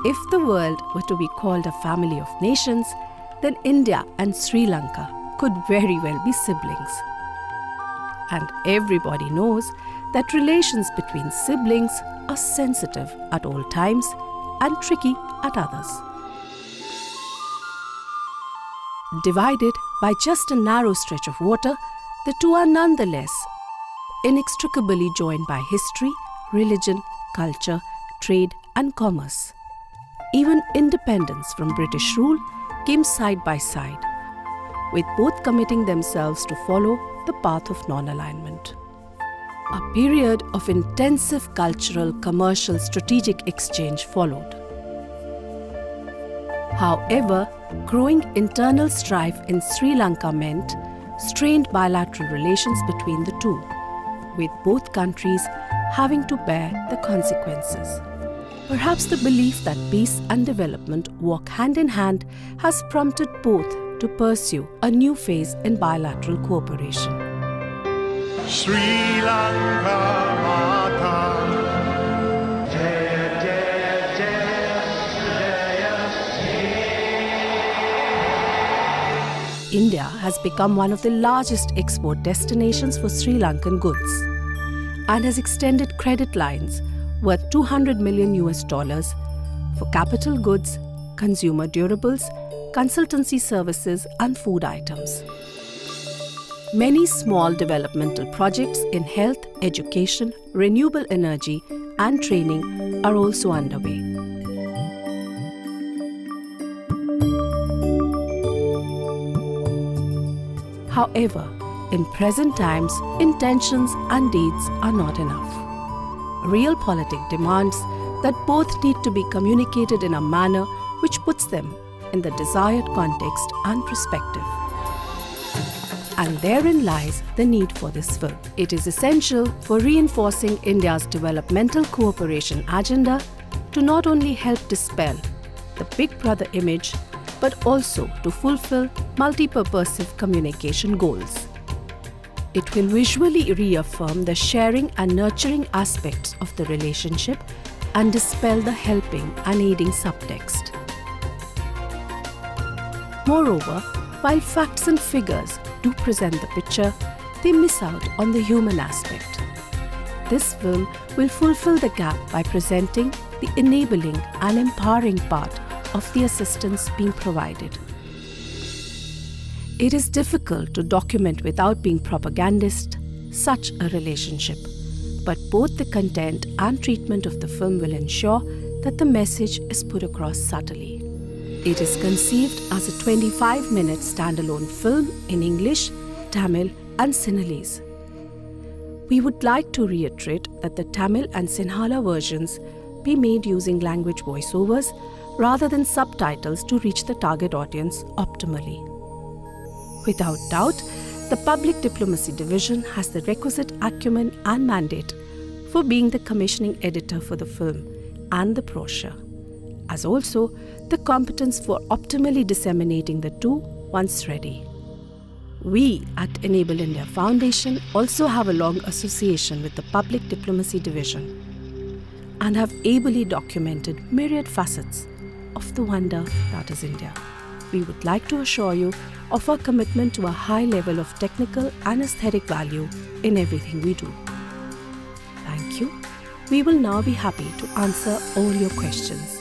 If the world were to be called a family of nations, then India and Sri Lanka could very well be siblings. And everybody knows that relations between siblings are sensitive at all times and tricky at others. Divided by just a narrow stretch of water, the two are nonetheless inextricably joined by history, religion, culture, trade and commerce. Even independence from British rule came side by side, with both committing themselves to follow the path of non-alignment. A period of intensive cultural, commercial, strategic exchange followed. However, growing internal strife in Sri Lanka meant strained bilateral relations between the two, with both countries having to bear the consequences. Perhaps the belief that peace and development walk hand in hand has prompted both to pursue a new phase in bilateral cooperation. Sri Lanka Mata Jaya Jaya Jaya Jaya. India has become one of the largest export destinations for Sri Lankan goods and has extended credit lines worth $200 million for capital goods, consumer durables, consultancy services and food items. Many small developmental projects in health, education, renewable energy and training are also underway. However, in present times, intentions and deeds are not enough. Realpolitik demands that both need to be communicated in a manner which puts them in the desired context and perspective. And therein lies the need for this film. It is essential for reinforcing India's developmental cooperation agenda to not only help dispel the Big Brother image, but also to fulfill multi-purposive communication goals. It will visually reaffirm the sharing and nurturing aspects of the relationship and dispel the helping and aiding subtext. Moreover, while facts and figures do present the picture, they miss out on the human aspect. This film will fulfill the gap by presenting the enabling and empowering part of the assistance being provided. It is difficult to document without being propagandist such a relationship, but both the content and treatment of the film will ensure that the message is put across subtly. It is conceived as a 25-minute standalone film in English, Tamil and Sinhalese. We would like to reiterate that the Tamil and Sinhala versions be made using language voiceovers rather than subtitles to reach the target audience optimally. Without doubt, the Public Diplomacy Division has the requisite acumen and mandate for being the commissioning editor for the film and the brochure, as also the competence for optimally disseminating the two once ready. We at Enable India Foundation also have a long association with the Public Diplomacy Division and have ably documented myriad facets of the wonder that is India. We would like to assure you of our commitment to a high level of technical and aesthetic value in everything we do. Thank you. We will now be happy to answer all your questions.